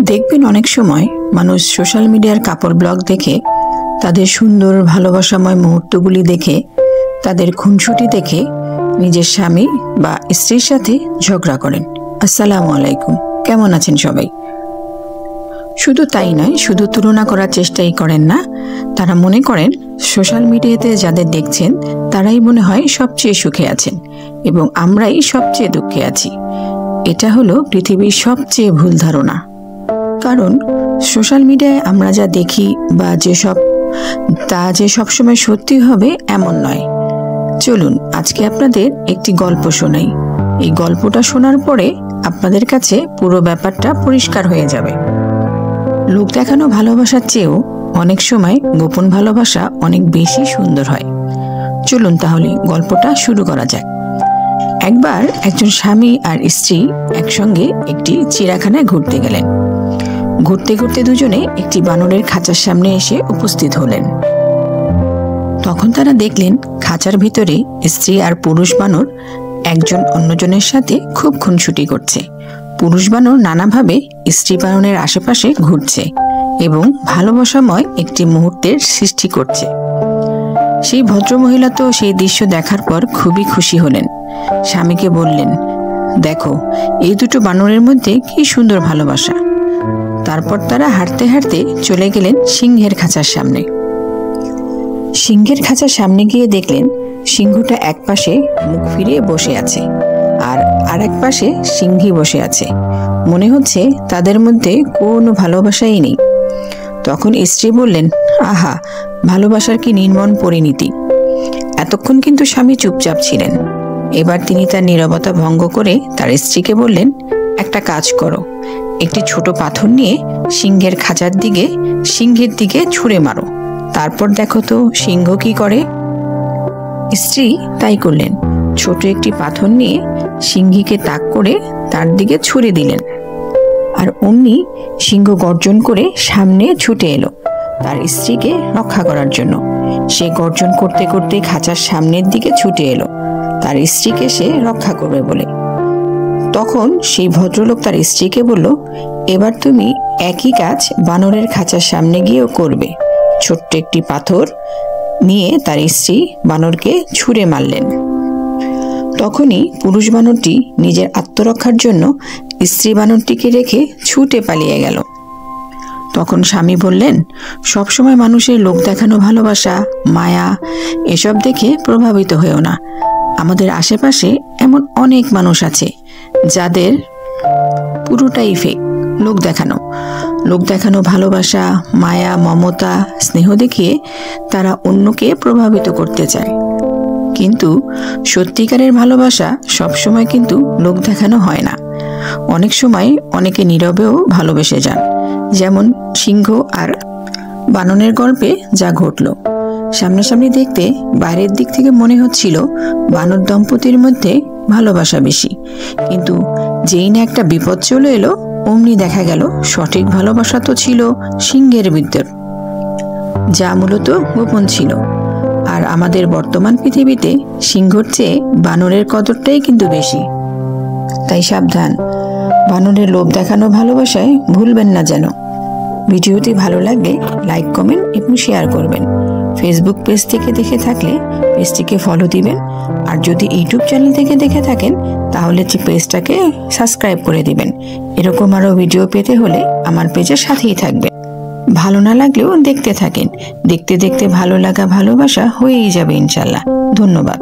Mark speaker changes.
Speaker 1: দেখবেন অনেক সময় মানুষ সোশ্যাল মিডিয়ার কাপড় ব্লগ দেখে, তাদের সুন্দর ভালোবাসাময় মুহূর্তগুলি দেখে, তাদের খুনসুটি দেখে নিজের স্বামী বা স্ত্রীর সাথে ঝগড়া করেন। আসসালামু আলাইকুম, কেমন আছেন সবাই? শুধু তাই নয়, শুধু তুলনা করার চেষ্টাই করেন না, তারা মনে করেন সোশ্যাল মিডিয়াতে যাদের দেখছেন তারাই মনে হয় সবচেয়ে সুখে আছেন এবং আমরাই সবচেয়ে দুঃখে আছি। এটা হলো পৃথিবীর সবচেয়ে ভুল ধারণা। কারণ সোশ্যাল মিডিয়ায় আমরা যা দেখি বা তা যে সবসময় সত্যি হবে এমন নয়। চলুন আজকে আপনাদের একটি গল্প শোনাই। এই গল্পটা শোনার পরে আপনাদের কাছে পুরো ব্যাপারটা পরিষ্কার হয়ে যাবে। লোক দেখানো ভালোবাসার চেয়েও অনেক সময় গোপন ভালোবাসা অনেক বেশি সুন্দর হয়। চলুন তাহলে গল্পটা শুরু করা যাক। একবার একজন স্বামী আর স্ত্রী একসঙ্গে একটি চিড়িয়াখানায় ঘুরতে গেলেন। ঘুরতে ঘুরতে দুজনে একটি বানরের খাঁচার সামনে এসে উপস্থিত হলেন। তখন তারা দেখলেন খাঁচার ভিতরে স্ত্রী আর পুরুষ বানর একজন অন্যজনের সাথে খুব খুনসুটি করছে। পুরুষ বানর নানাভাবে স্ত্রী বানরের আশেপাশে ঘুরছে এবং ভালোবাসাময় একটি মুহূর্তের সৃষ্টি করছে। সেই ভদ্রমহিলা তো সেই দৃশ্য দেখার পর খুবই খুশি হলেন। স্বামীকে বললেন, দেখো এই দুটো বানরের মধ্যে কি সুন্দর ভালোবাসা। তারপর তারা হাঁটতে হাঁটতে চলে গেলেন সিংহের খাঁচার সামনে। সিংহের খাঁচার সামনে গিয়ে দেখলেন সিংহটা এক পাশে মুখ ফিরিয়ে বসে আছে আর এক পাশে সিংহী বসে আছে। মনে হচ্ছে তাদের মধ্যে কোনো ভালোবাসাই নেই। তখন স্ত্রী বললেন, আহা, ভালোবাসার কি নির্মম পরিণতি। এতক্ষণ কিন্তু স্বামী চুপচাপ ছিলেন। এবার তিনি তার নীরবতা ভঙ্গ করে তার স্ত্রীকে বললেন, একটা কাজ করো, একটি ছোট পাথর নিয়ে সিংহের খাঁচার দিকে সিংহের দিকে ছুঁড়ে মারো, তারপর দেখো তো সিংহ কি করে। স্ত্রী তাই করলেন। ছোট একটি পাথর নিয়ে সিংহীকে তাক করে তার দিকে ছুঁড়ে দিলেন। আর অমনি সিংহ গর্জন করে সামনে ছুটে এলো তার স্ত্রীকে রক্ষা করার জন্য। সে গর্জন করতে করতে খাঁচার সামনের দিকে ছুটে এলো তার স্ত্রীকে সে রক্ষা করবে বলে। তখন সেই ভদ্রলোক তার স্ত্রীকে বলল, এবার তুমি একই কাজ বানরের খাঁচার সামনে গিয়েও করবে। ছোট্ট একটি পাথর নিয়ে তার স্ত্রী বানরকে ছুঁড়ে মারলেন। তখনই পুরুষ বানরটি নিজের আত্মরক্ষার জন্য স্ত্রী বানরটিকে রেখে ছুটে পালিয়ে গেল। তখন স্বামী বললেন, সবসময় মানুষের লোক দেখানো ভালোবাসা, মায়া এসব দেখে প্রভাবিত হয়েও না। আমাদের আশেপাশে এমন অনেক মানুষ আছে যাদের পুরোটাই ফেক, লোক দেখানো ভালোবাসা, মায়া, মমতা, স্নেহ দেখিয়ে তারা অন্যকে প্রভাবিত করতে চায়। কিন্তু সত্যিকারের ভালোবাসা সবসময় কিন্তু লোক দেখানো হয় না। অনেক সময় অনেকে নীরবেও ভালোবেসে যান, যেমন সিংহ আর বানরের গল্পে যা ঘটল। সামনাসামনি দেখতে বাইরের দিক থেকে মনে হচ্ছিল বানর দম্পতির মধ্যে ভালোবাসা বেশি, কিন্তু যেই না একটা বিপদ চলে এলো অমনি দেখা গেল সঠিক ভালোবাসা তো ছিল সিংহের ভিতর, যা মূলত গোপন ছিল। আর আমাদের বর্তমান পৃথিবীতে সিংহর চেয়ে বানরের কদরটাই কিন্তু বেশি। তাই সাবধান, বানরের লোভ দেখানো ভালোবাসায় ভুলবেন না যেন। ভিডিওটি ভালো লাগলে লাইক, কমেন্ট এবং শেয়ার করবেন। ফেসবুক পেজ থেকে দেখে থাকলে পেজটিকে ফলো দিবেন, আর যদি ইউটিউব চ্যানেল থেকে দেখে থাকেন তাহলে পেজটাকে সাবস্ক্রাইব করে দিবেন। এরকম আরও ভিডিও পেতে হলে আমার পেজের সাথেই থাকবেন। ভালো না লাগলেও দেখতে থাকেন, দেখতে দেখতে ভালো লাগা ভালোবাসা হয়েই যাবে ইনশাল্লাহ। ধন্যবাদ।